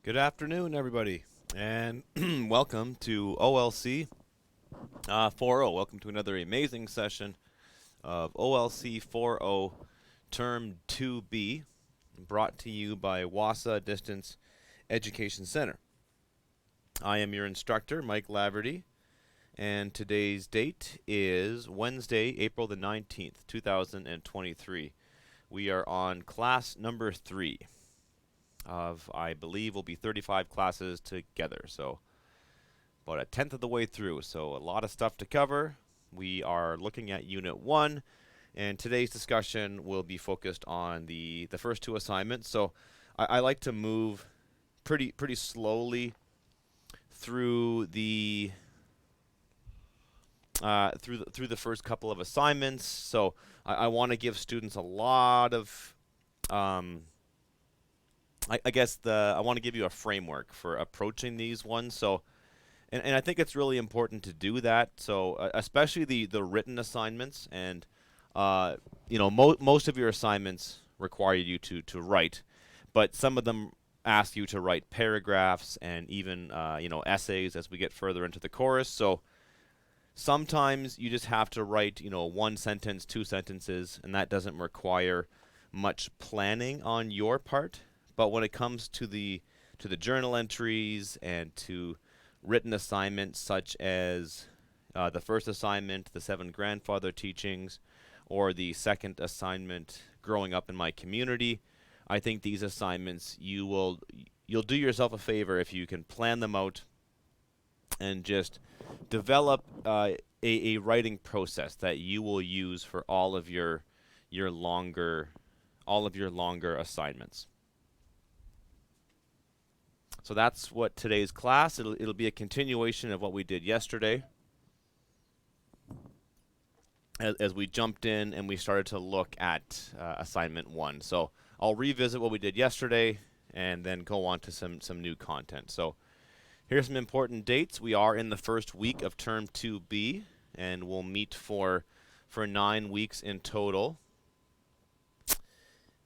Good afternoon, everybody, and welcome to OLC4O. Welcome to another amazing session of OLC4O Term 2B, brought to you by WASA Distance Education Center. I am your instructor, Mike Laverty, and today's date is Wednesday, April the 19th, 2023. We are on class number 3 of, I believe, will be 35 classes together. So about a tenth of the way through. So a lot of stuff to cover. We are looking at Unit 1, and today's discussion will be focused on the first two assignments. So I like to move pretty slowly through the through the first couple of assignments. So I want to give students a lot of I guess I want to give you a framework for approaching these ones. So, and I think it's really important to do that. So, especially the written assignments, and most of your assignments require you to write, but some of them ask you to write paragraphs and even essays as we get further into the course. So sometimes you just have to write one sentence, two sentences, and that doesn't require much planning on your part. But when it comes to the journal entries and to written assignments such as the first assignment, the 7 grandfather teachings, or the second assignment, growing up in my community, I think these assignments you'll do yourself a favor if you can plan them out and just develop a writing process that you will use for all of your longer assignments. So that's what today's class. It'll be a continuation of what we did yesterday, as we jumped in and we started to look at assignment 1. So I'll revisit what we did yesterday and then go on to some new content. So here's some important dates. We are in the first week of term 2B, and we'll meet for 9 weeks in total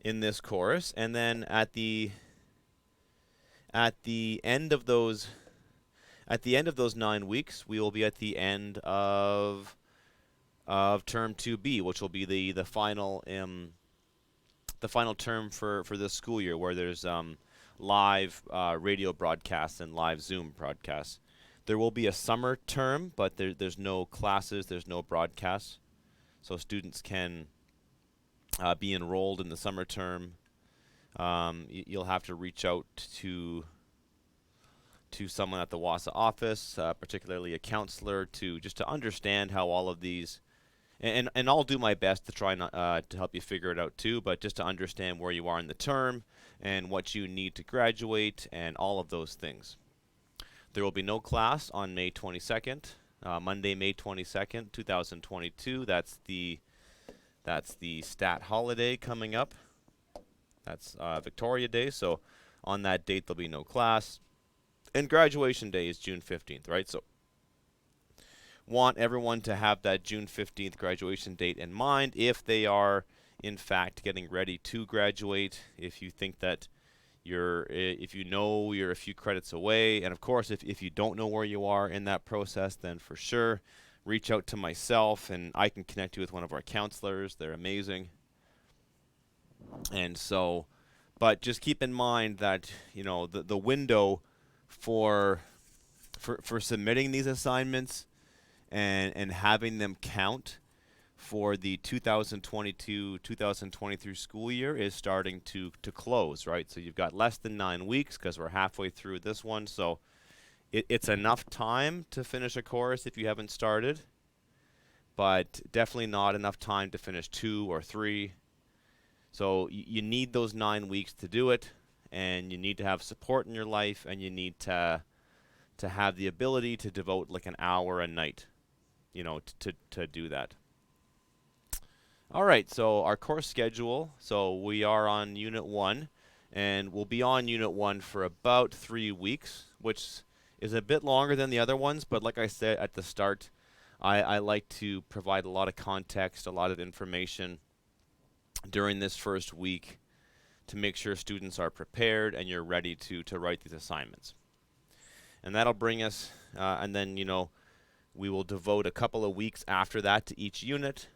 in this course. And then at the end of those 9 weeks, we will be at the end of term 2B, which will be the final term for this school year, where there's live radio broadcasts and live Zoom broadcasts. There will be a summer term, but there's no classes, there's no broadcasts, so students can be enrolled in the summer term. You'll have to reach out to someone at the WASA office, particularly a counselor, to understand how all of these, and I'll do my best to try to help you figure it out too, but just to understand where you are in the term and what you need to graduate and all of those things. There will be no class on May 22nd, Monday, May 22nd, 2022. That's the stat holiday coming up. That's Victoria Day, so on that date there'll be no class. And graduation day is June 15th, right? So want everyone to have that June 15th graduation date in mind if they are, in fact, getting ready to graduate. If you think that if you know you're a few credits away, and of course, if you don't know where you are in that process, then for sure, reach out to myself, and I can connect you with one of our counselors. They're amazing. And so, but just keep in mind that the window for submitting these assignments and having them count for the 2022-2023 school year is starting to close, right? So you've got less than 9 weeks because we're halfway through this one. So it's enough time to finish a course if you haven't started, but definitely not enough time to finish 2 or 3. So you need those 9 weeks to do it, and you need to have support in your life, and you need to have the ability to devote like an hour a night, to do that. All right, so our course schedule. So we are on Unit 1, and we'll be on Unit 1 for about 3 weeks, which is a bit longer than the other ones, but like I said at the start, I like to provide a lot of context, a lot of information during this first week to make sure students are prepared and you're ready to write these assignments. And that'll bring us, and then, we will devote a couple of weeks after that to each unit.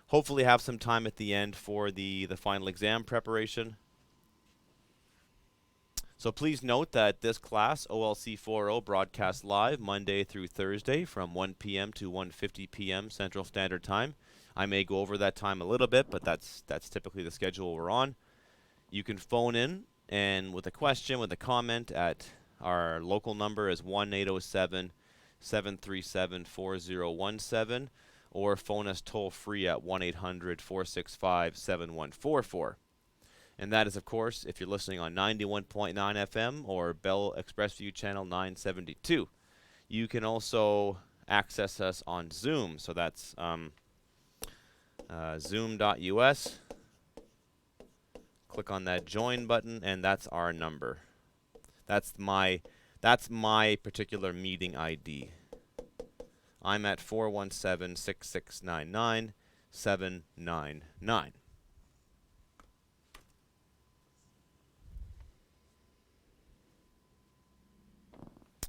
Hopefully have some time at the end for the final exam preparation. So please note that this class, OLC4O, broadcasts live Monday through Thursday from 1 p.m. to 1:50 p.m. Central Standard Time. I may go over that time a little bit, but that's typically the schedule we're on. You can phone in and with a question, with a comment at our local number is 1-807-737-4017, or phone us toll free at 1-800-465-7144. And that is, of course, if you're listening on 91.9 FM or Bell ExpressVu channel 972. You can also access us on Zoom. So that's zoom.us. Click on that join button, and that's our number. That's my particular meeting ID. I'm at 417-6699-799.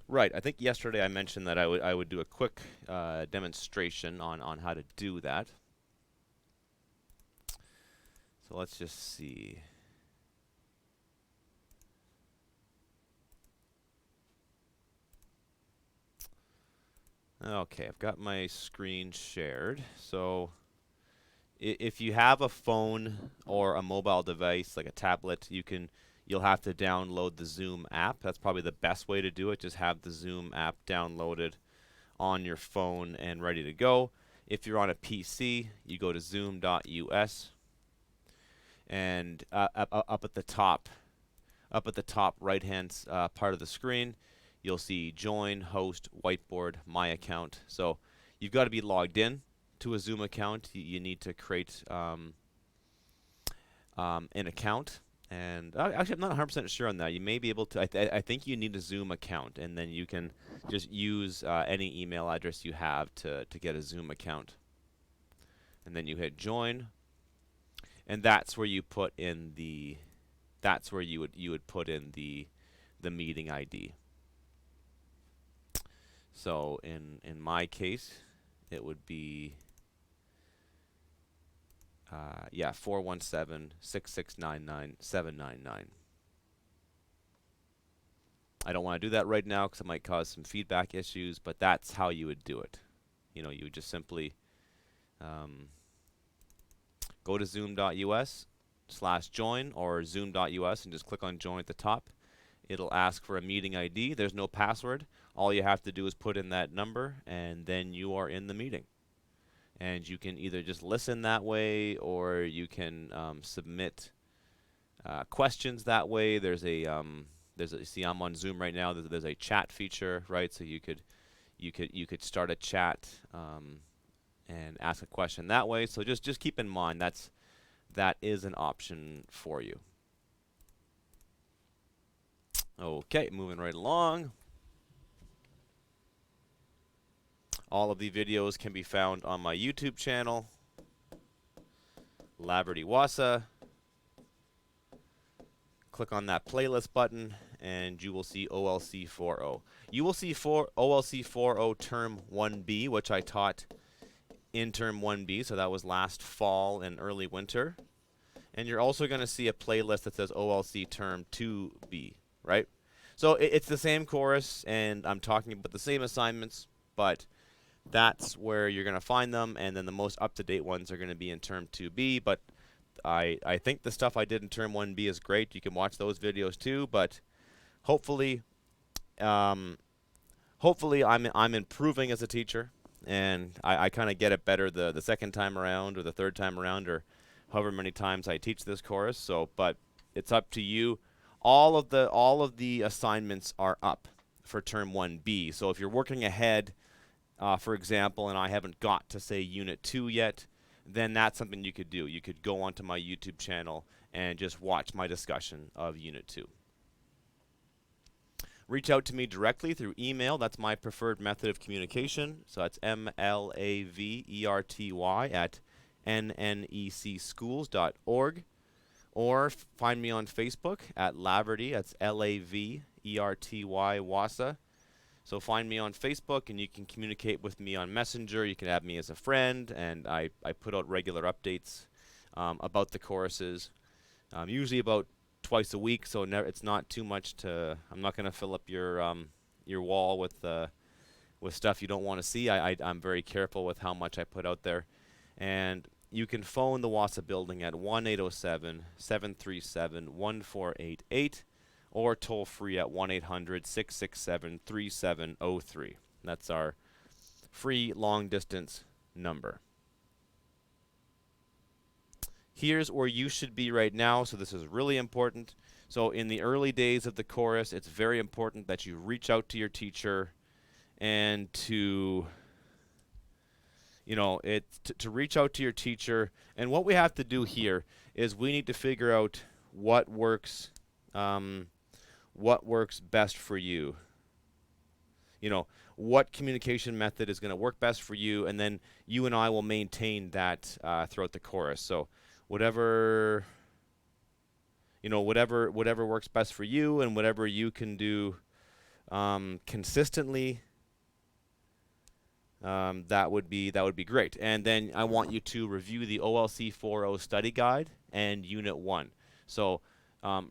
Right. I think yesterday I mentioned that I would do a quick demonstration on how to do that. So let's just see. Okay, I've got my screen shared. So if you have a phone or a mobile device like a tablet, you'll have to download the Zoom app. That's probably the best way to do it. Just have the Zoom app downloaded on your phone and ready to go. If you're on a PC, you go to zoom.us, and up at the top right-hand part of the screen, you'll see Join, Host, Whiteboard, My Account. So you've got to be logged in to a Zoom account. You need to create an account. And actually, I'm not 100% sure on that. You may be able to. I think you need a Zoom account, and then you can just use any email address you have to get a Zoom account. And then you hit join, and that's where you put in the. That's where you would put in the meeting ID. So in my case, it would be 417-6699-799. I don't want to do that right now because it might cause some feedback issues, but that's how you would do it. You would just simply go to zoom.us/join or zoom.us and just click on join at the top. It'll ask for a meeting ID. There's no password. All you have to do is put in that number, and then you are in the meeting. And you can either just listen that way, or you can submit questions that way. See, I'm on Zoom right now. There's a chat feature, right? So you could start a chat and ask a question that way. So just keep in mind that is an option for you. Okay, moving right along. All of the videos can be found on my YouTube channel, Laverty Wassa. Click on that playlist button, and you will see OLC4O. You will see OLC4O Term 1B, which I taught in Term 1B, so that was last fall and early winter. And you're also going to see a playlist that says OLC Term 2B, right? So it's the same course, and I'm talking about the same assignments, but that's where you're going to find them, and then the most up-to-date ones are going to be in Term 2B, but I think the stuff I did in Term 1B is great. You can watch those videos too, but hopefully I'm improving as a teacher, and I kind of get it better the second time around or the third time around or however many times I teach this course. So, but it's up to you. All of the assignments are up for Term 1B. So if you're working ahead, for example, and I haven't got to say Unit 2 yet, then that's something you could do. You could go onto my YouTube channel and just watch my discussion of Unit 2. Reach out to me directly through email. That's my preferred method of communication. So that's MLAVERTY at nnecschools.org. or find me on Facebook at Laverty. That's Laverty, Wassa. So find me on Facebook, and you can communicate with me on Messenger. You can add me as a friend, and I put out regular updates about the courses, usually about twice a week. So it's not too much to. I'm not going to fill up your wall with stuff you don't want to see. I'm very careful with how much I put out there, and you can phone the Wassa building at 1-807-737-1488 or toll free at 1-800-667-3703. That's our free long distance number. Here's where you should be right now. So this is really important. So in the early days of the chorus, it's very important that you reach out to your teacher and to reach out to your teacher. And what we have to do here is we need to figure out what works best for you. What communication method is going to work best for you, and then you and I will maintain that throughout the chorus. So whatever works best for you, and whatever you can do consistently, that would be great. And then I want you to review the OLC4O study guide and Unit 1. So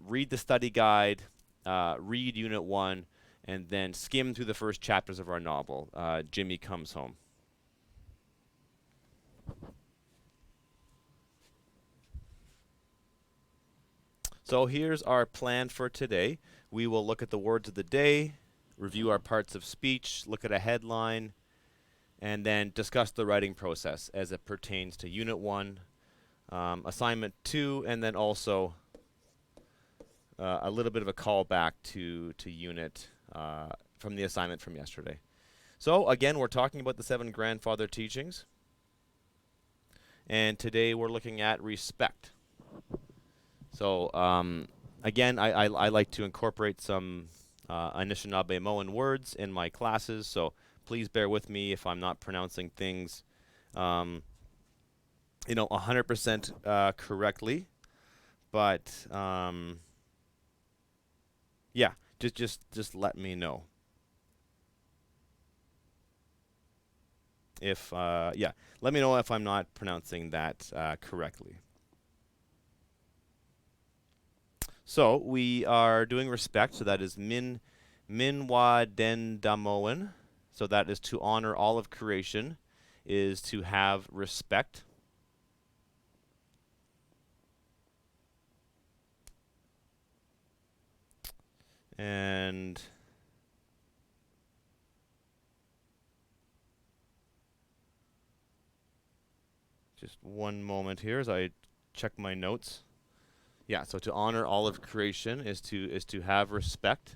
read the study guide, read Unit 1, and then skim through the first chapters of our novel, Jimmy Comes Home. So here's our plan for today. We will look at the words of the day, review our parts of speech, look at a headline, and then discuss the writing process as it pertains to Unit 1, Assignment 2, and then also a little bit of a callback to Unit from the assignment from yesterday. So again, we're talking about the 7 grandfather teachings, and today we're looking at respect. So again, I like to incorporate some Anishinaabe-Moan words in my classes, so please bear with me if I'm not pronouncing things 100% correctly, but yeah, just let me know if let me know if I'm not pronouncing that correctly. So we are doing respect, so that is minwa den damoen. So that is to honor all of creation, is to have respect. And just one moment here as I check my notes. Yeah, so to honor all of creation is to have respect.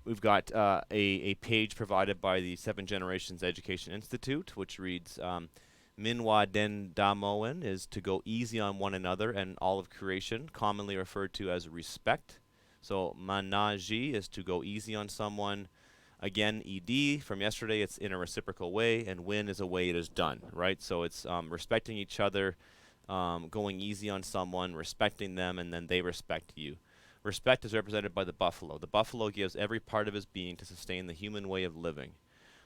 We've got a page provided by the 7 Generations Education Institute, which reads, Minwa den damoen is to go easy on one another and all of creation, commonly referred to as respect. So manaji is to go easy on someone. Again, ed from yesterday, it's in a reciprocal way, and win is a way it is done, right? So it's respecting each other, going easy on someone, respecting them, and then they respect you. Respect is represented by the buffalo. The buffalo gives every part of his being to sustain the human way of living.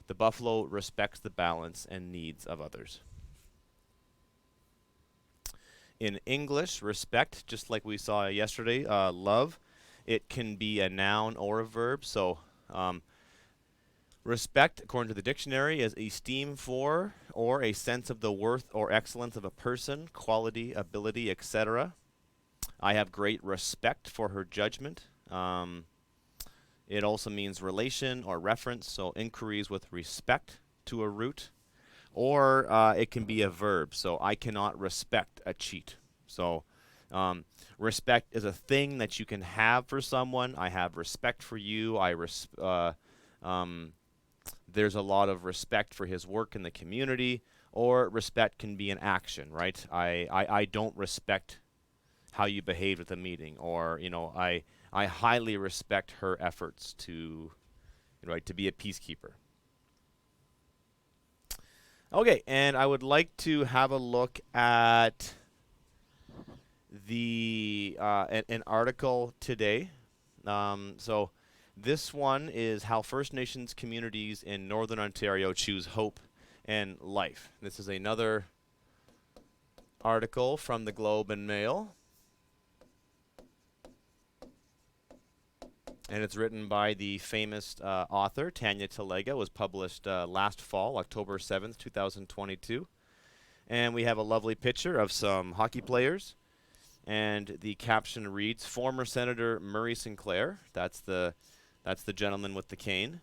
The buffalo respects the balance and needs of others. In English, respect, just like we saw yesterday, love, it can be a noun or a verb. So respect, according to the dictionary, is esteem for or a sense of the worth or excellence of a person, quality, ability, etc. I have great respect for her judgment. It also means relation or reference, so inquiries with respect to a root. Or it can be a verb, so I cannot respect a cheat. So respect is a thing that you can have for someone. I have respect for you. There's a lot of respect for his work in the community. Or respect can be an action, right? I don't respect how you behaved at the meeting, or I highly respect her efforts to be a peacekeeper. Okay, and I would like to have a look at an article today. So this one is how First Nations communities in Northern Ontario choose hope and life. This is another article from the Globe and Mail, and it's written by the famous author Tanya Talega. It was published last fall, October 7th, 2022. And we have a lovely picture of some hockey players. And the caption reads, former Senator Murray Sinclair, that's the gentleman with the cane,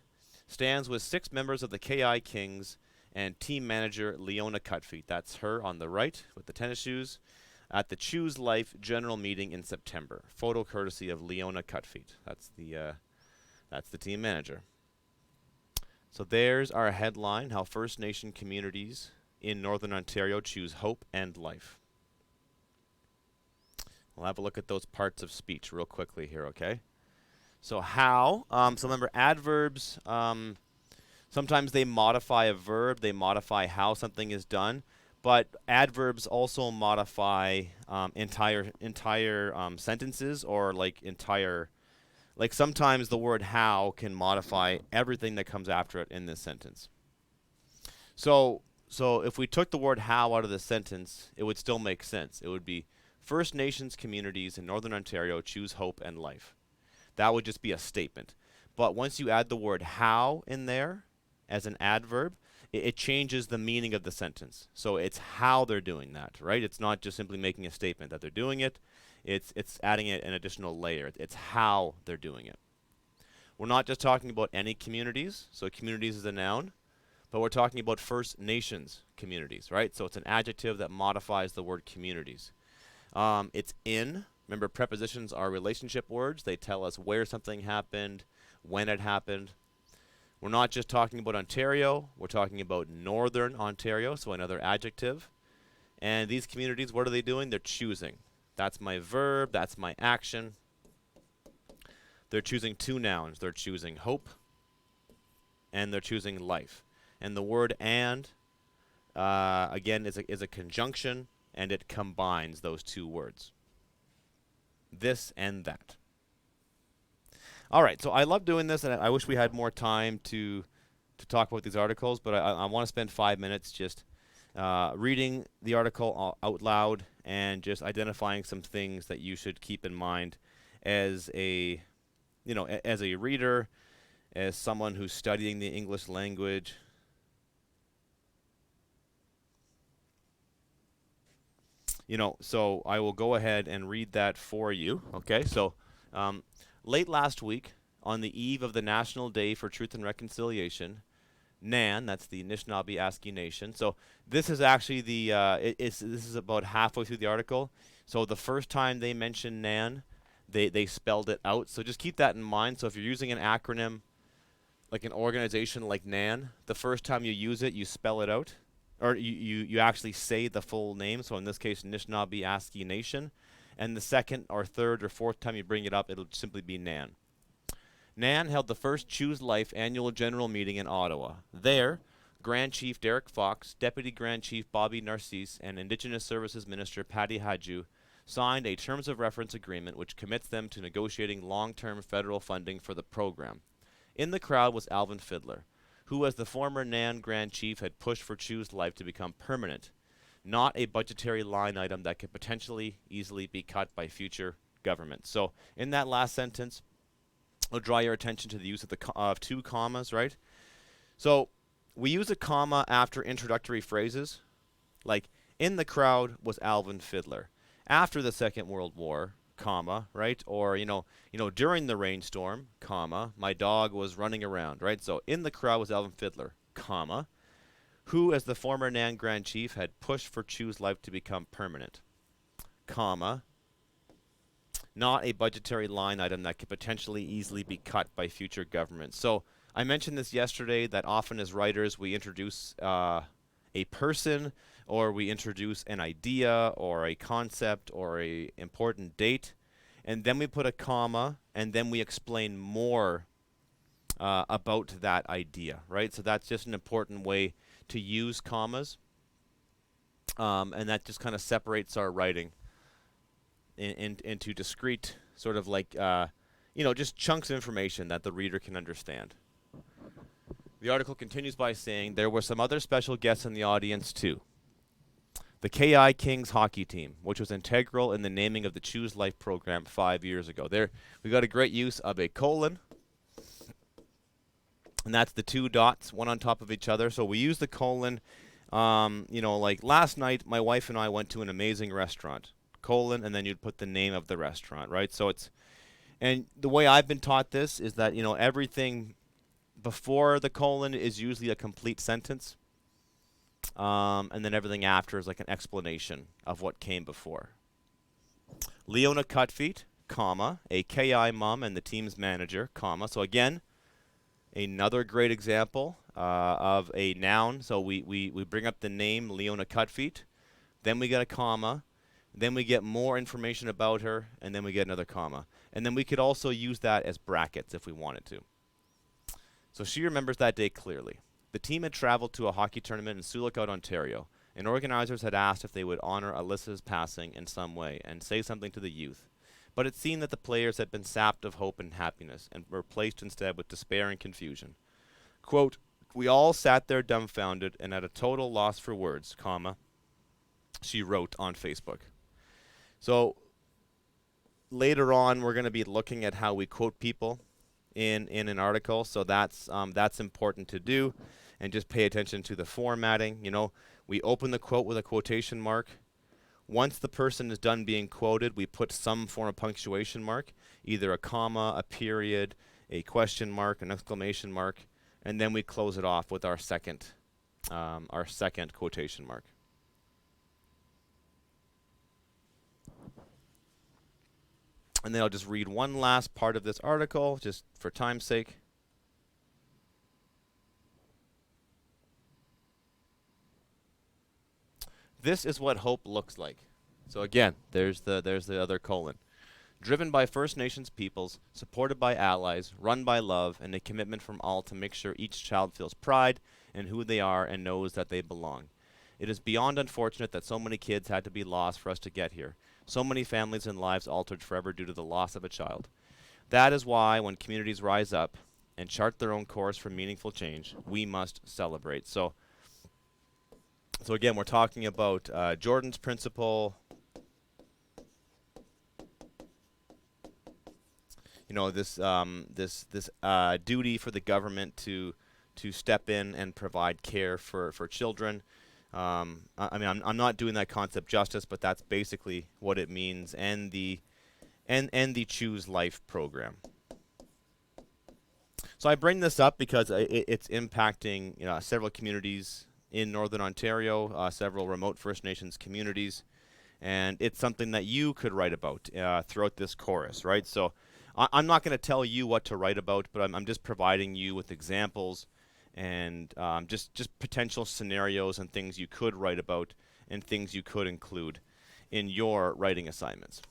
stands with 6 members of the KI Kings and team manager Leona Cutfeet. That's her on the right with the tennis shoes at the Choose Life General Meeting in September. Photo courtesy of Leona Cutfeet. That's the team manager. So there's our headline, how First Nation communities in Northern Ontario choose hope and life. We'll have a look at those parts of speech real quickly here, okay? So how, so remember adverbs, sometimes they modify a verb, they modify how something is done, but adverbs also modify entire sentences, or like sometimes the word how can modify everything that comes after it in this sentence. So if we took the word how out of the sentence, it would still make sense. It would be First Nations communities in Northern Ontario choose hope and life. That would just be a statement. But once you add the word how in there as an adverb, it changes the meaning of the sentence. So it's how they're doing that, right? It's not just simply making a statement that they're doing it. It's adding it an additional layer. It's how they're doing it. We're not just talking about any communities. So communities is a noun. But we're talking about First Nations communities, right? So it's an adjective that modifies the word communities. It's in. Remember, prepositions are relationship words. They tell us where something happened, when it happened. We're not just talking about Ontario. We're talking about Northern Ontario, so another adjective. And these communities, what are they doing? They're choosing. That's my verb. That's my action. They're choosing 2 nouns. They're choosing hope, and they're choosing life. And the word and, again, is a conjunction, and it combines those 2 words. This and that. All right, so I love doing this, and I wish we had more time to talk about these articles, but I want to spend 5 minutes just reading the article out loud and just identifying some things that you should keep in mind as a reader, as someone who's studying the English language. So I will go ahead and read that for you. Okay, so late last week, on the eve of the National Day for Truth and Reconciliation, NAN, that's the Anishinaabe Aski Nation. So this is actually this is about halfway through the article. So the first time they mentioned NAN, they spelled it out. So just keep that in mind. So if you're using an acronym, like an organization like NAN, the first time you use it, you spell it out. Or you actually say the full name. So in this case, Anishinaabe Aski Nation. And the second or third or fourth time you bring it up, it'll simply be NAN. NAN held the first Choose Life annual general meeting in Ottawa. There, Grand Chief Derek Fox, Deputy Grand Chief Bobby Narcisse, and Indigenous Services Minister Patty Hadju signed a Terms of Reference agreement which commits them to negotiating long-term federal funding for the program. In the crowd was Alvin Fiddler, who as the former NAN Grand Chief had pushed for Choose Life to become permanent, not a budgetary line item that could potentially easily be cut by future governments. So in that last sentence, I'll draw your attention to the use of 2 commas, right? So we use a comma after introductory phrases, like in the crowd was Alvin Fiddler. After the Second World War, comma, right? Or, during the rainstorm, comma, my dog was running around, right? So in the crowd was Alvin Fiddler, comma, who as the former NAN Grand Chief had pushed for Choose Life to become permanent, comma, not a budgetary line item that could potentially easily be cut by future governments. So I mentioned this yesterday that often as writers we introduce a person, or we introduce an idea or a concept or a important date, and then we put a comma, and then we explain more about that idea, right? So that's just an important way to use commas, and that just kind of separates our writing. into discrete sort of like just chunks of information that the reader can understand. The article continues by saying there were some other special guests in the audience too. The KI Kings hockey team, which was integral in the naming of the Choose Life program 5 years ago. There, we got a great use of a colon, and that's the two dots, one on top of each other. So we use the colon. Like last night, my wife and I went to an amazing restaurant. Colon, and then you'd put the name of the restaurant, right? So and the way I've been taught this is that, everything before the colon is usually a complete sentence. And then everything after is like an explanation of what came before. Leona Cutfeet, comma, a KI mom and the team's manager, comma. So again, another great example of a noun. So we bring up the name Leona Cutfeet, then we get a comma, then we get more information about her, and then we get another comma. And then we could also use that as brackets if we wanted to. So she remembers that day clearly. The team had traveled to a hockey tournament in Sioux Lookout, Ontario, and organizers had asked if they would honor Alyssa's passing in some way and say something to the youth. But it seemed that the players had been sapped of hope and happiness and were replaced instead with despair and confusion. Quote, we all sat there dumbfounded and at a total loss for words, comma, she wrote on Facebook. So later on, we're going to be looking at how we quote people in an article, so that's important to do. And just pay attention to the formatting. We open the quote with a quotation mark. Once the person is done being quoted, we put some form of punctuation mark, either a comma, a period, a question mark, an exclamation mark, and then we close it off with our second quotation mark. And then I'll just read one last part of this article, just for time's sake. This is what hope looks like. So again, there's the other colon. Driven by First Nations peoples, supported by allies, run by love, and a commitment from all to make sure each child feels pride in who they are and knows that they belong. It is beyond unfortunate that so many kids had to be lost for us to get here. So many families and lives altered forever due to the loss of a child. That is why when communities rise up and chart their own course for meaningful change, we must celebrate. So again, we're talking about Jordan's principle. This duty for the government to step in and provide care for children. I'm not doing that concept justice, but that's basically what it means, and the Choose Life program. So I bring this up because it's impacting several communities in Northern Ontario, several remote First Nations communities, and it's something that you could write about throughout this chorus, right? So I'm not going to tell you what to write about, but I'm just providing you with examples and just potential scenarios and things you could write about and things you could include in your writing assignments.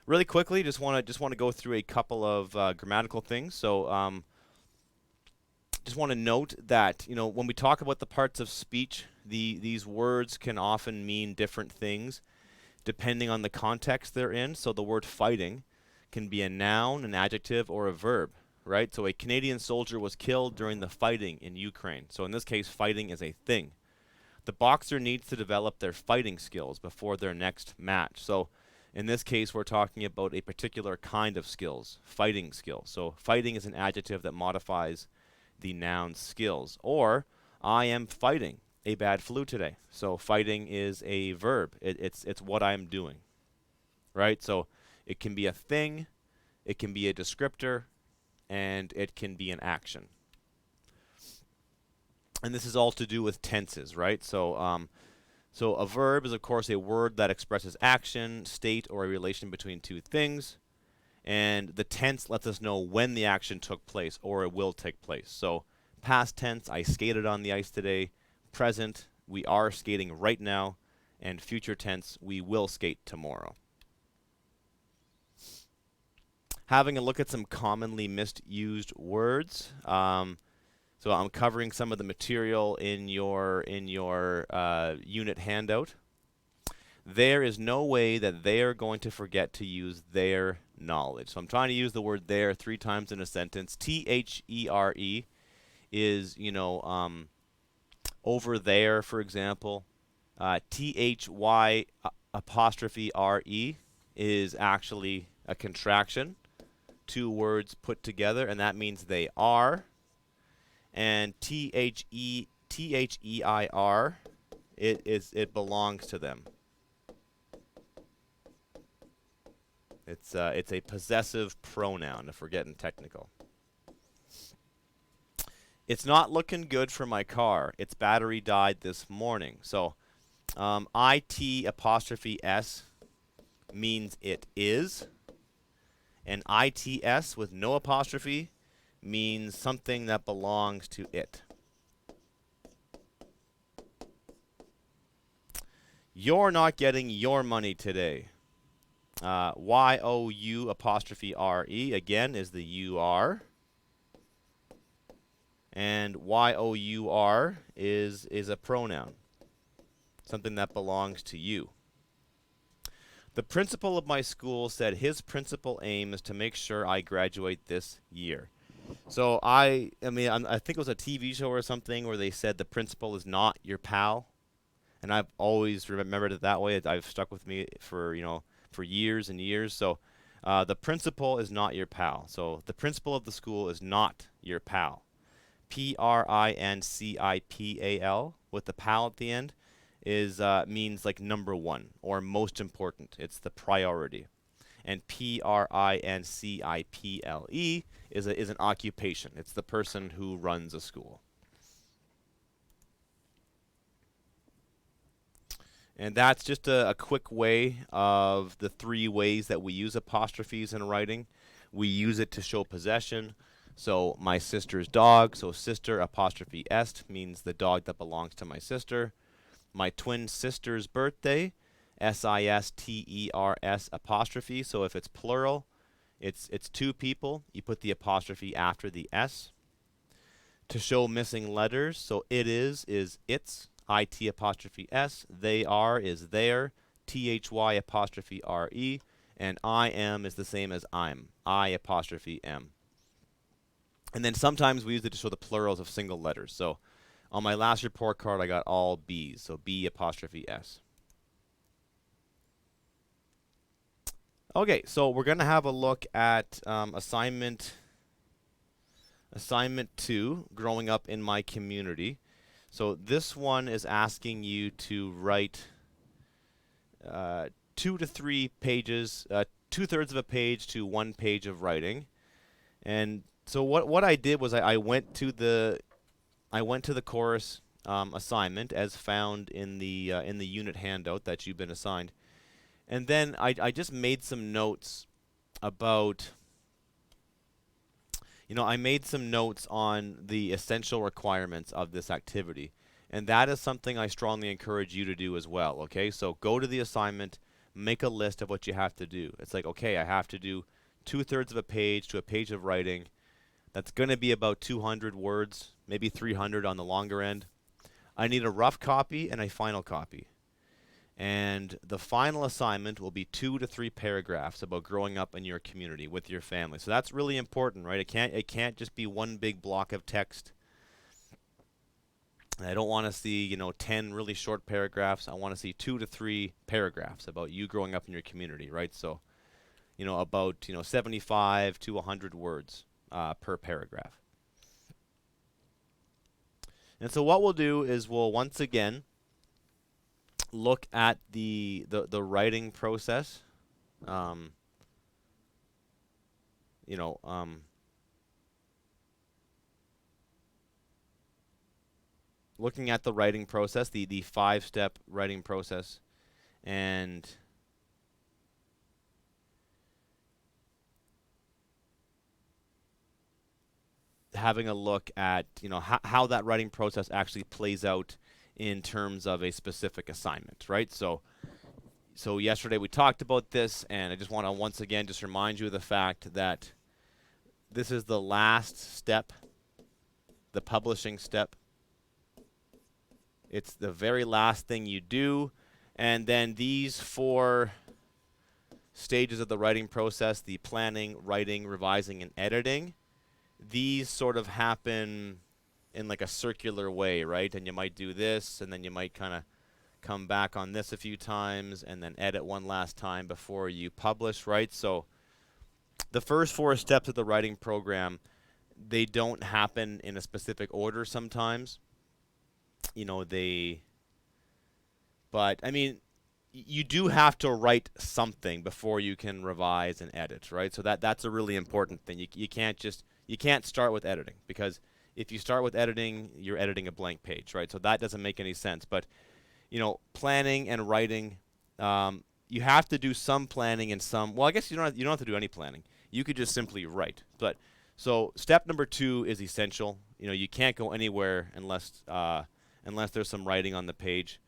Really quickly, just want to go through a couple of grammatical things. So just want to note that when we talk about the parts of speech, these words can often mean different things depending on the context they're in. So the word fighting can be a noun, an adjective, or a verb. Right? So a Canadian soldier was killed during the fighting in Ukraine. So in this case, fighting is a thing. The boxer needs to develop their fighting skills before their next match. So in this case, we're talking about a particular kind of skills, fighting skills. So fighting is an adjective that modifies the noun skills. Or I am fighting a bad flu today. So fighting is a verb. It's what I'm doing. Right? So it can be a thing, it can be a descriptor, and it can be an action. And this is all to do with tenses, right? So so a verb is, of course, a word that expresses action, state, or a relation between two things. And the tense lets us know when the action took place or it will take place. So past tense, I skated on the ice today. Present, we are skating right now. And future tense, we will skate tomorrow. Having a look at some commonly misused words. So I'm covering some of the material in your unit handout. There is no way that they are going to forget to use their knowledge. So I'm trying to use the word there 3 times in a sentence. T-H-E-R-E is, over there, for example. T-H-Y apostrophe R-E is actually a contraction. 2 words put together, and that means they are. And T-H-E-I-R, it belongs to them. It's a possessive pronoun, if we're getting technical. It's not looking good for my car. Its battery died this morning. So IT apostrophe S means it is. And ITS with no apostrophe means something that belongs to it. You're not getting your money today. Y-O-U apostrophe R-E, again, is the U-R. And Y-O-U-R is a pronoun, something that belongs to you. The principal of my school said his principal aim is to make sure I graduate this year. So I think it was a TV show or something where they said the principal is not your pal. And I've always remembered it that way. I've stuck with me for years and years. So the principal is not your pal. So the principal of the school is not your pal. P-R-I-N-C-I-P-A-L with the pal at the end is means like number 1 or most important. It's the priority. And P-R-I-N-C-I-P-L-E is an occupation. It's the person who runs a school. And that's just a quick way of the 3 ways that we use apostrophes in writing. We use it to show possession. So my sister's dog, so sister apostrophe est means the dog that belongs to my sister. My twin sister's birthday, S-I-S-T-E-R-S apostrophe. So if it's plural, it's 2 people. You put the apostrophe after the S. To show missing letters, so it is its. I-T apostrophe S, they are is their, T-H-Y apostrophe R-E, and I am is the same as I'm, I apostrophe M. And then sometimes we use it to show the plurals of single letters. So on my last report card, I got all B's, so B apostrophe S. Okay, so we're going to have a look at assignment 2, growing up in my community. So this one is asking you to write 2 to 3 pages, 2/3 of a page to 1 page of writing. And so what I did was I went to the course assignment as found in the unit handout that you've been assigned, and then I just made some notes about. I made some notes on the essential requirements of this activity, and that is something I strongly encourage you to do as well, okay? So go to the assignment, make a list of what you have to do. It's like, okay, I have to do 2/3 of a page to a page of writing. That's going to be about 200 words, maybe 300 on the longer end. I need a rough copy and a final copy. And the final assignment will be 2 to 3 paragraphs about growing up in your community with your family. So that's really important, right? It can't just be one big block of text. And I don't want to see, 10 really short paragraphs. I want to see 2 to 3 paragraphs about you growing up in your community, right? So, about 75 to 100 words per paragraph. And so what we'll do is we'll once again look at the writing process. Looking at the writing process, the 5-step writing process, and having a look at how that writing process actually plays out in terms of a specific assignment, right? So yesterday we talked about this, and I just want to once again just remind you of the fact that this is the last step, the publishing step. It's the very last thing you do, And then these 4 stages of the writing process, the planning, writing, revising, and editing, these sort of happen in like a circular way, right? And you might do this, and then you might kind of come back on this a few times, and then edit one last time before you publish, right? So the first 4 steps of the writing program, they don't happen in a specific order sometimes. You know, but I mean, you do have to write something before you can revise and edit, right? So that's a really important thing. You can't start with editing, because if you start with editing, you're editing a blank page, right? So that doesn't make any sense. But planning and writing, you have to do some planning and some. Well, I guess you don't have to do any planning. You could just simply write. But so step number 2 is essential. You can't go anywhere unless there's some writing on the page.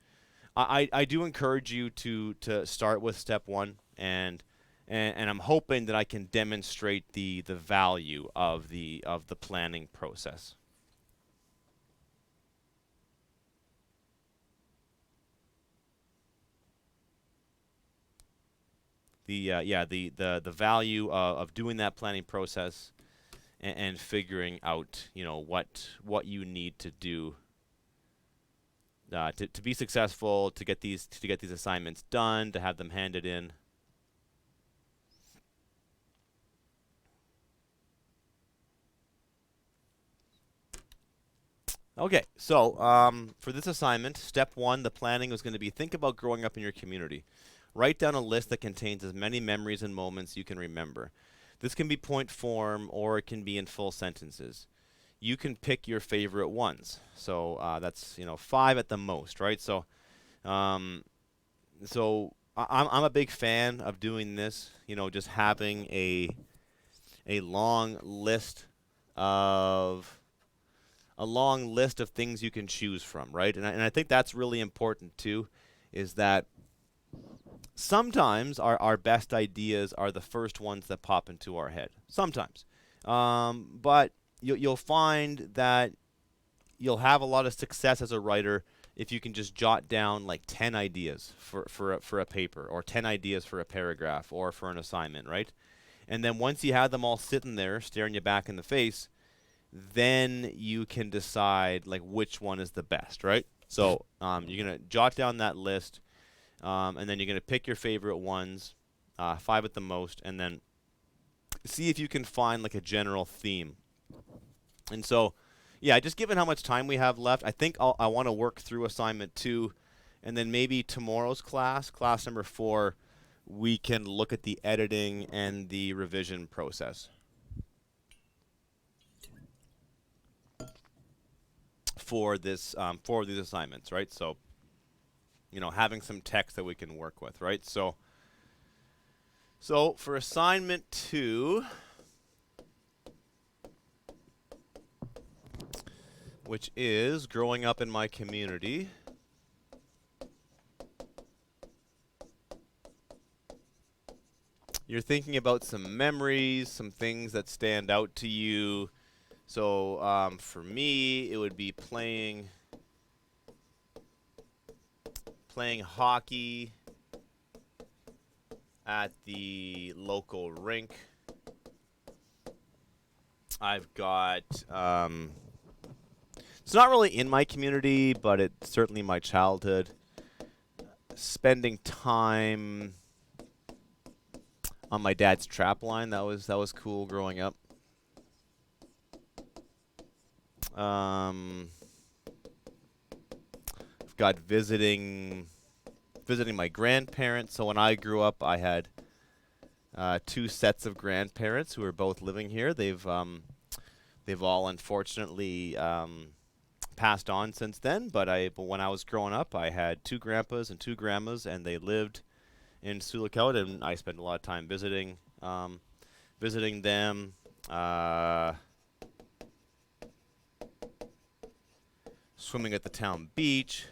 I do encourage you to start with step 1, and I'm hoping that I can demonstrate the value of the planning process. The value of doing that planning process, and figuring out what you need to do to be successful, to get these assignments done, to have them handed in. Okay, so for this assignment, step 1, the planning was going to be think about growing up in your community. Write down a list that contains as many memories and moments you can remember. This can be point form, or it can be in full sentences. You can pick your favorite ones. So that's 5 at the most, right? So I'm a big fan of doing this. Just having a long list of things you can choose from, right? And I think that's really important too, is that sometimes our best ideas are the first ones that pop into our head. Sometimes. But you'll find that you'll have a lot of success as a writer if you can just jot down like 10 ideas for a paper, or 10 ideas for a paragraph, or for an assignment, right? And then once you have them all sitting there staring you back in the face, then you can decide like which one is the best, right? So you're going to jot down that list, and then you're going to pick your favorite ones, 5 at the most, and then see if you can find like a general theme. And so, yeah, just given how much time we have left, I think I want to work through assignment 2, and then maybe tomorrow's class number 4, we can look at the editing and the revision process for these assignments, right? So, having some text that we can work with, right? So for assignment 2, which is growing up in my community, you're thinking about some memories, some things that stand out to you. So for me, it would be playing hockey at the local rink. I've got it's not really in my community, but it's certainly my childhood. Spending time on my dad's trap line, that was cool growing up. I've got visiting my grandparents. So when I grew up, I had 2 sets of grandparents who are both living here. They've all unfortunately passed on since then. But when I was growing up, I had 2 grandpas and 2 grandmas, and they lived in Sioux Lookout, and I spent a lot of time visiting them. Swimming at the town beach.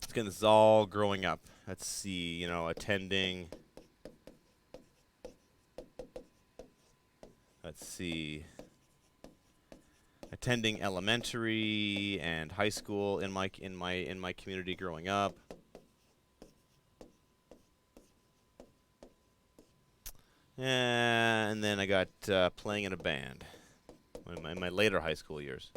Again, this is all growing up. Let's see, attending. attending elementary and high school in my community growing up. And then I got playing in a band in my later high school years.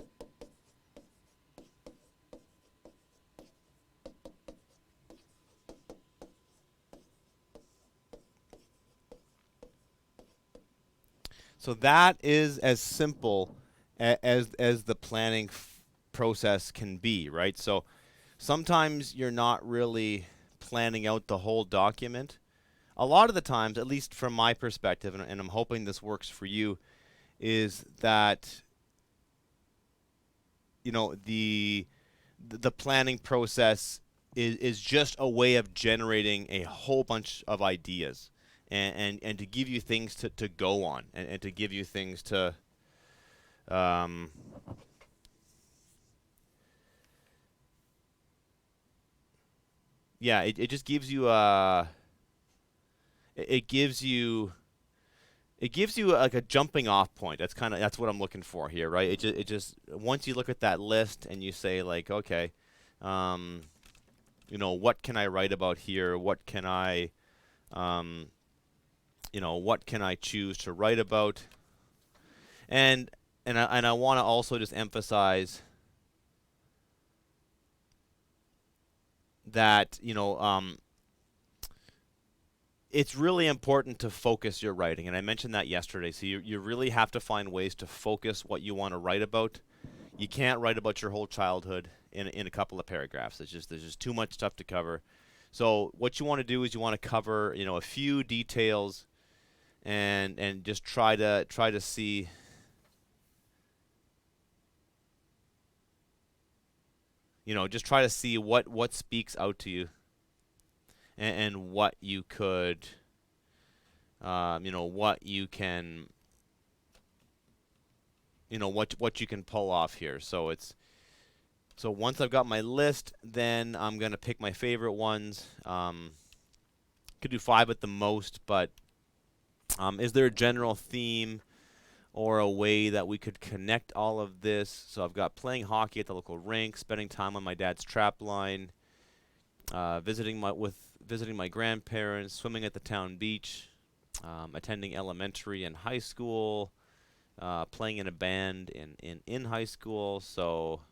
So that is as simple as the planning process can be, right? So sometimes you're not really planning out the whole document. A lot of the times, at least from my perspective, and I'm hoping this works for you, is that the planning process is just a way of generating a whole bunch of ideas and to give you things to go on and to give you things to yeah, it just gives you it gives you like a jumping off point. That's what I'm looking for here, right? It just once you look at that list and you say like, okay, what can I write about here? What can I what can I choose to write about? And I want to also just emphasize that it's really important to focus your writing, and I mentioned that yesterday. So you really have to find ways to focus what you want to write about. You can't write about your whole childhood in a couple of paragraphs. There's just too much stuff to cover. So what you want to do is you want to cover a few details and just try to see just try to see what speaks out to you and what you could what you can what you can pull off here. So once I've got my list, then I'm going to pick my favorite ones. Could do 5 at the most, but is there a general theme or a way that we could connect all of this? So I've got playing hockey at the local rink, spending time on my dad's trap line, visiting my grandparents, swimming at the town beach, attending elementary and high school, playing in a band in high school. So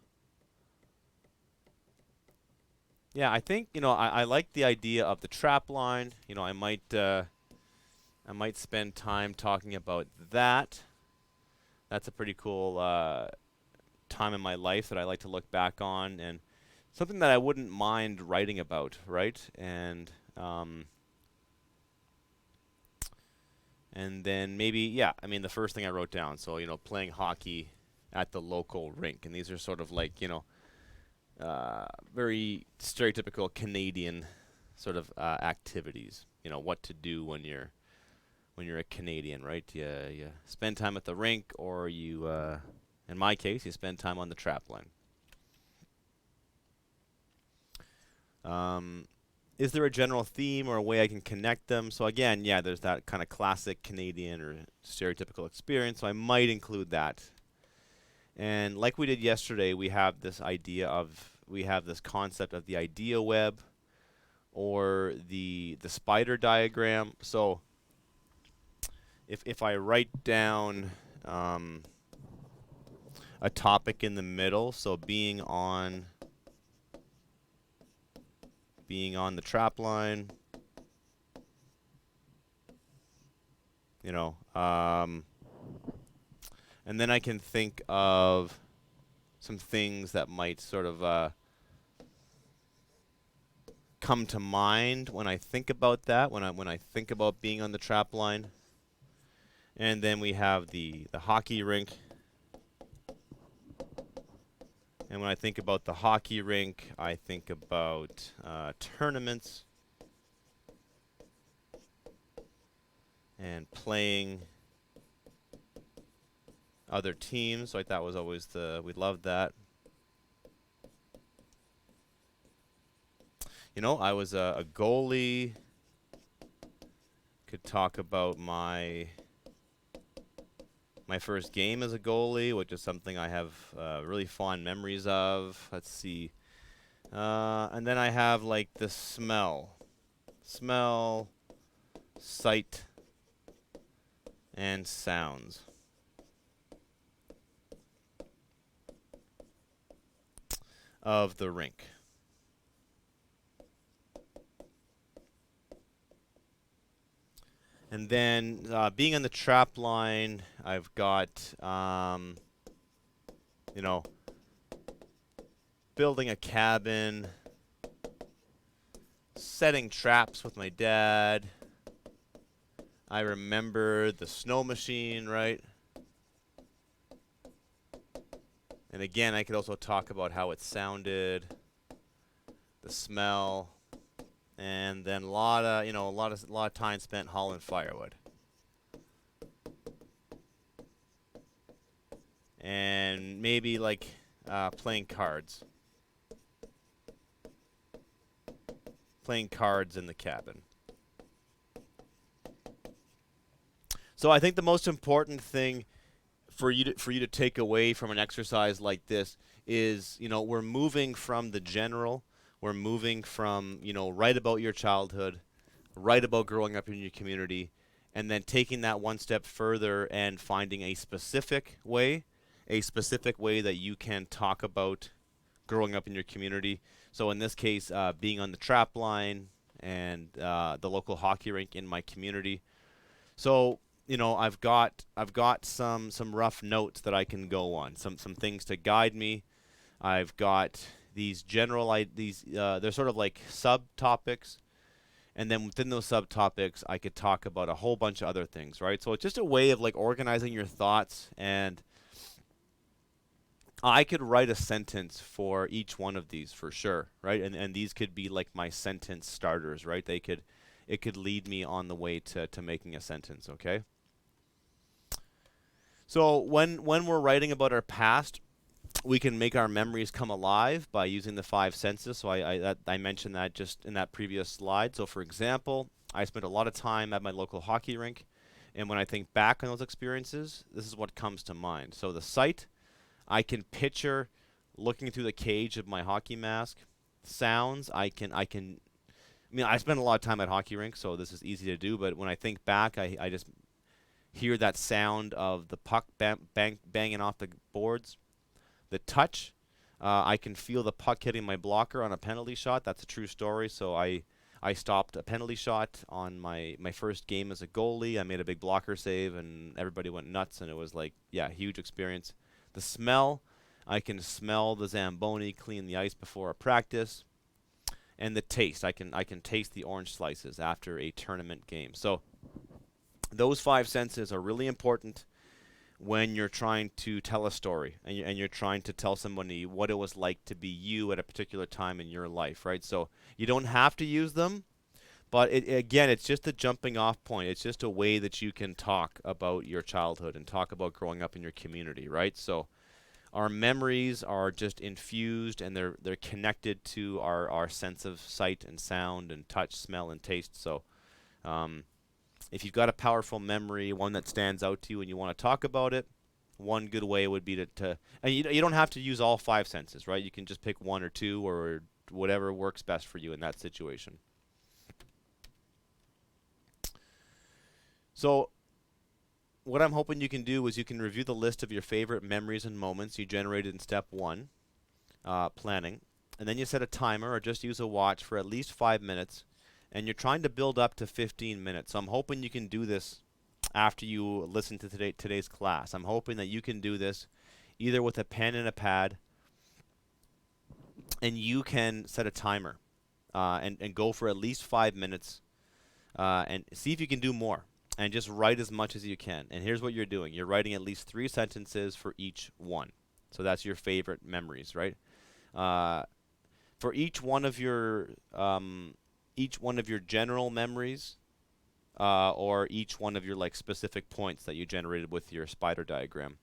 yeah, I think I like the idea of the trap line. I might spend time talking about that. That's a pretty cool time in my life that I like to look back on, and something that I wouldn't mind writing about, right? And then maybe, yeah, I mean, the first thing I wrote down, so playing hockey at the local rink, and these are sort of like very stereotypical Canadian sort of activities. What to do when you're a Canadian, right? You spend time at the rink, or you, in my case, you spend time on the trap line. Is there a general theme or a way I can connect them? So again, yeah, there's that kind of classic Canadian or stereotypical experience, so I might include that. And like we did yesterday, we have this concept of the idea web or the spider diagram. So if I write down a topic in the middle, so being on the trap line, and then I can think of some things that might sort of come to mind when I think about that, when I think about being on the trap line. And then we have the hockey rink. And when I think about the hockey rink, I think about tournaments and playing other teams. Like that was always we loved that. I was a goalie. Could talk about my my first game as a goalie, which is something I have really fond memories of. Let's see. And then I have like the smell, sight, and sounds. Of the rink. And then being on the trap line, I've got, you know, building a cabin, setting traps with my dad. I remember the snow machine, right? And again, I could also talk about how it sounded, the smell, and then a lot of time spent hauling firewood. And maybe like playing cards. Playing cards in the cabin. So I think the most important thing for you to take away from an exercise like this is, we're moving from the general, we're moving from, write about your childhood, write about growing up in your community, and then taking that one step further and finding a specific way that you can talk about growing up in your community. So in this case, being on the trap line and the local hockey rink in my community. So I've got some rough notes that I can go on, some things to guide me. I've got these they're sort of like subtopics, and then within those subtopics, I could talk about a whole bunch of other things, right? So it's just a way of like organizing your thoughts, and I could write a sentence for each one of these for sure, right? And these could be like my sentence starters, right? It could lead me on the way to making a sentence, okay? So when we're writing about our past, we can make our memories come alive by using the 5 senses. So I mentioned that just in that previous slide. So for example, I spent a lot of time at my local hockey rink, and when I think back on those experiences, this is what comes to mind. So the sight, I can picture looking through the cage of my hockey mask. Sounds, I spend a lot of time at hockey rinks, so this is easy to do, but when I think back, I just hear that sound of the puck banging off the boards. The touch, I can feel the puck hitting my blocker on a penalty shot. That's a true story. So I stopped a penalty shot on my first game as a goalie. I made a big blocker save, and everybody went nuts, and it was like, yeah, huge experience. The smell, I can smell the Zamboni clean the ice before a practice. And the taste, I can taste the orange slices after a tournament game. So those 5 senses are really important when you're trying to tell a story and you're trying to tell somebody what it was like to be you at a particular time in your life, right? So you don't have to use them, but again, it's just a jumping off point. It's just a way that you can talk about your childhood and talk about growing up in your community, right? So our memories are just infused, and they're connected to our sense of sight and sound and touch, smell, and taste. So if you've got a powerful memory, one that stands out to you and you want to talk about it, one good way would be to and you don't have to use all 5 senses, right? You can just pick 1 or 2 or whatever works best for you in that situation. So what I'm hoping you can do is you can review the list of your favorite memories and moments you generated in step 1, planning, and then you set a timer or just use a watch for at least 5 minutes, and you're trying to build up to 15 minutes. So I'm hoping you can do this after you listen to today's class. I'm hoping that you can do this either with a pen and a pad, and you can set a timer and go for at least 5 minutes and see if you can do more. And just write as much as you can. And here's what you're doing. You're writing at least 3 sentences for each one. So that's your favorite memories, right? For each one of your general memories, or each one of your like specific points that you generated with your spider diagram.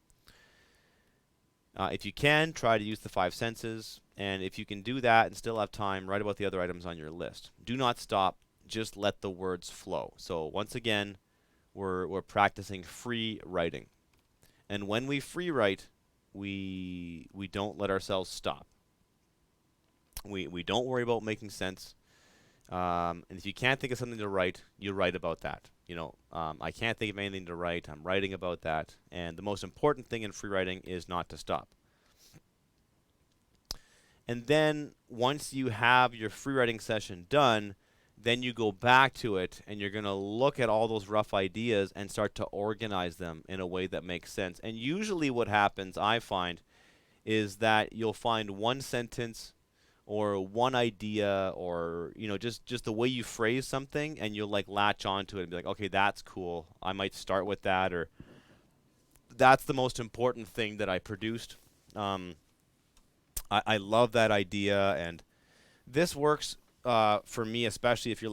If you can, try to use the 5 senses. And if you can do that and still have time, write about the other items on your list. Do not stop. Just let the words flow. So once again, we're practicing free writing. And when we free write, we don't let ourselves stop. We don't worry about making sense. And if you can't think of something to write, you write about that. I can't think of anything to write. I'm writing about that. And the most important thing in free writing is not to stop. And then once you have your free writing session done, then you go back to it and you're going to look at all those rough ideas and start to organize them in a way that makes sense. And usually what happens, I find, is that you'll find one sentence or one idea or just the way you phrase something, and you'll like latch onto it and be like, okay, that's cool. I might start with that, or that's the most important thing that I produced. I love that idea, and this works for me, especially if you're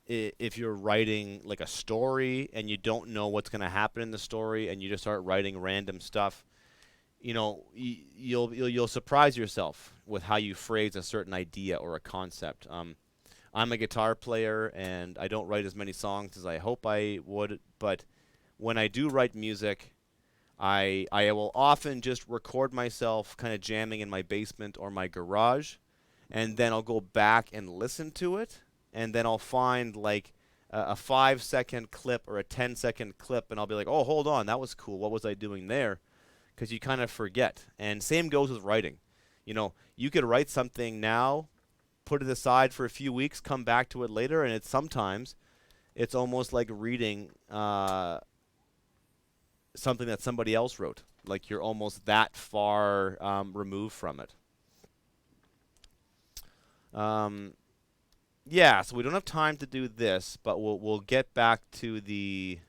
if you're writing like a story and you don't know what's going to happen in the story and you just start writing random stuff. You'll surprise yourself with how you phrase a certain idea or a concept. I'm a guitar player and I don't write as many songs as I hope I would, but when I do write music, I will often just record myself kind of jamming in my basement or my garage, and then I'll go back and listen to it, and then I'll find like a 5-second clip or a 10-second clip, and I'll be like, oh, hold on, that was cool. What was I doing there? Because you kind of forget. And same goes with writing. You could write something now, put it aside for a few weeks, come back to it later, and sometimes it's almost like reading something that somebody else wrote. Like you're almost that far removed from it. Yeah, so we don't have time to do this, but we'll get back to the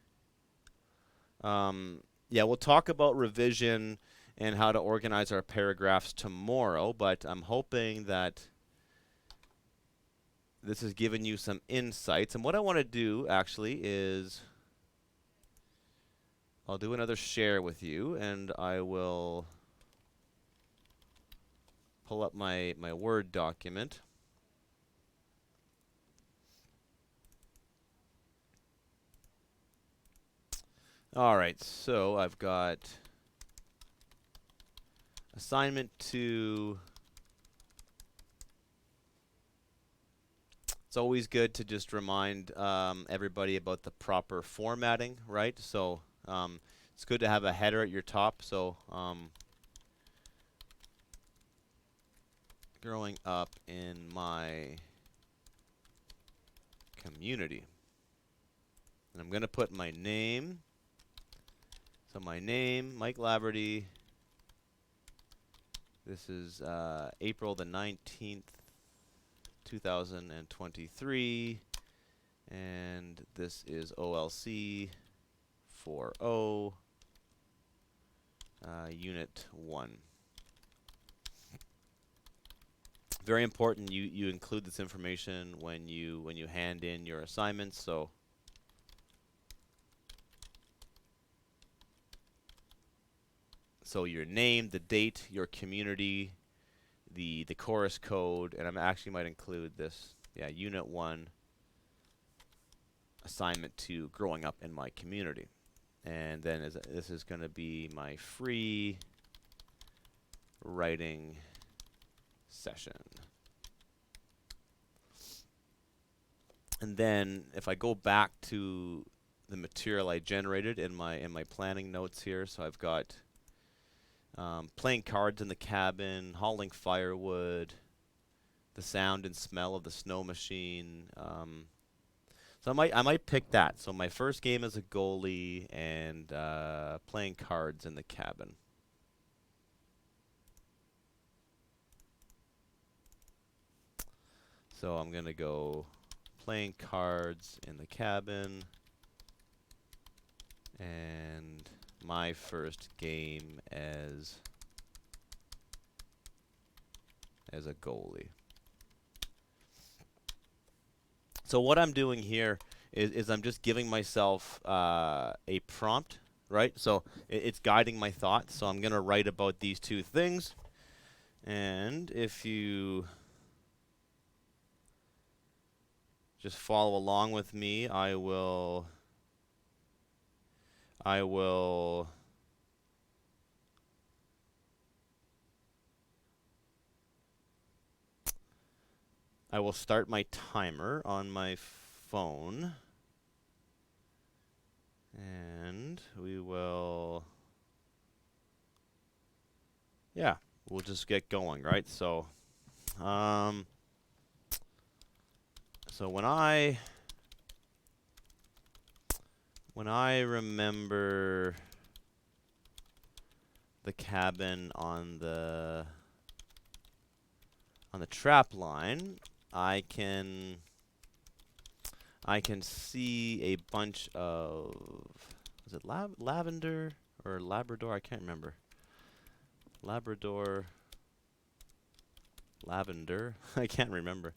we'll talk about revision and how to organize our paragraphs tomorrow, but I'm hoping that this has given you some insights. And what I want to do actually is I'll do another share with you, and I will pull up my Word document. All right, so I've got assignment 2. It's always good to just remind everybody about the proper formatting, right? So it's good to have a header at your top. So growing up in my community. And I'm going to put my name. So my name, Mike Laverty. This is April the 19th, 2023. And this is OLC4O, Unit 1. Very important you include this information when you hand in your assignments. So your name, the date, your community, the chorus code, and I actually might include this. Yeah, Unit 1, Assignment 2, Growing Up in My Community. And then this is going to be my free writing session. And then if I go back to the material I generated in my planning notes here, so I've got playing cards in the cabin, hauling firewood, the sound and smell of the snow machine. So I might pick that. So my first game as a goalie and playing cards in the cabin. So I'm going to go playing cards in the cabin and my first game as a goalie. So what I'm doing here is I'm just giving myself a prompt, right? So it's guiding my thoughts. So I'm going to write about these two things. And if you just follow along with me, I will I will start my timer on my phone, and we will, yeah, we'll just get going, right? So, so when I remember the cabin on the trap line, I can see a bunch of, is it lavender or Labrador? I can't remember. Labrador, lavender. I can't remember.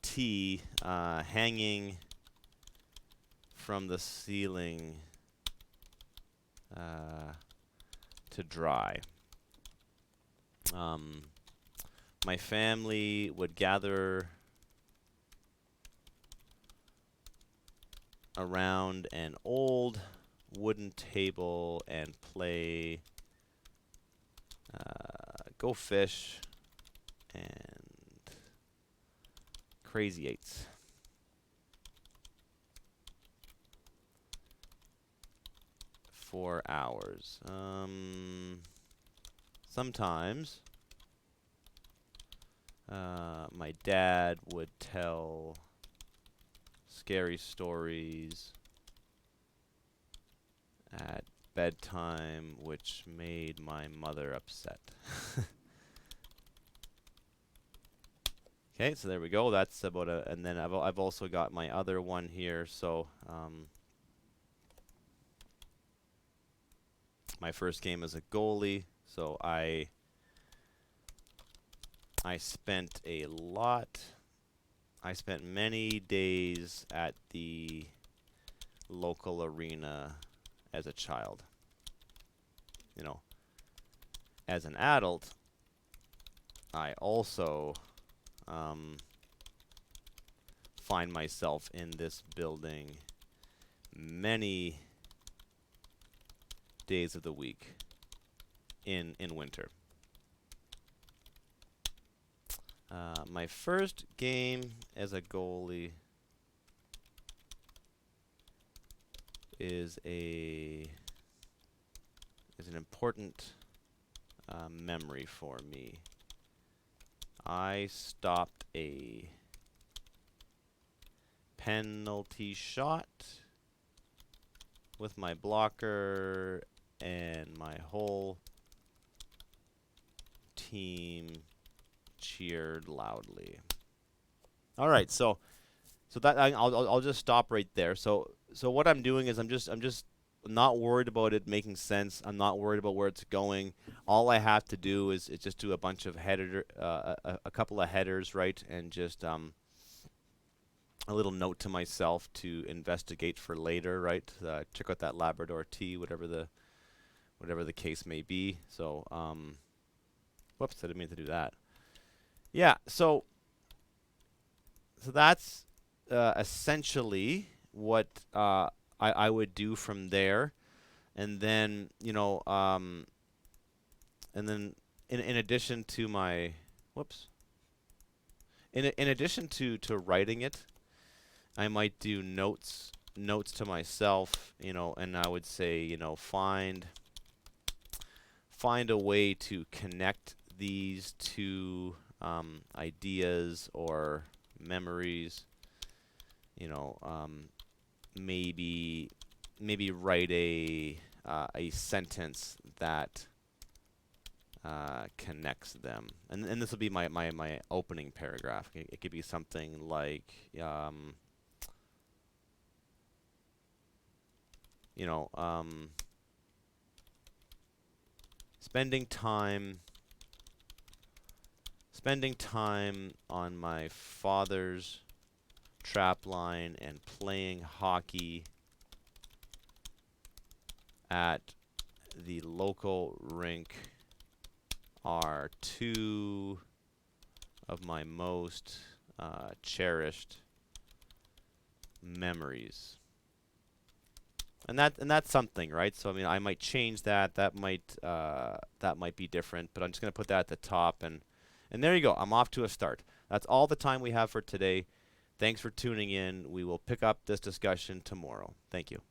Tea hanging from the ceiling to dry. My family would gather around an old wooden table and play Go Fish and Crazy Eights. For hours. Sometimes my dad would tell scary stories at bedtime, which made my mother upset. Okay, so there we go. That's about a, and then I've also got my other one here. So my first game as a goalie. So I spent many days at the local arena as a child. You know, as an adult, I also find myself in this building many days of the week in winter. My first game as a goalie is an important memory for me. I stopped a penalty shot with my blocker, and my whole team cheered loudly. All right, so that I'll just stop right there. So what I'm doing is I'm just not worried about it making sense. I'm not worried about where it's going. All I have to do is just do a bunch of a couple of headers, right, and just a little note to myself to investigate for later, right? Check out that Labrador tea, whatever the case may be. So, whoops, I didn't mean to do that. Yeah, so that's essentially what I would do from there, and then and then in addition to my in addition to writing it, I might do notes to myself, and I would say, find a way to connect these two ideas or memories. Maybe write a sentence that connects them, and this will be my opening paragraph. It could be something like spending time on my father's trap line and playing hockey at the local rink are two of my most cherished memories. And that's something, right? So I mean, I might change that. That might be different, but I'm just going to put that at the top, and there you go. I'm off to a start. That's all the time we have for today. Thanks for tuning in. We will pick up this discussion tomorrow. Thank you.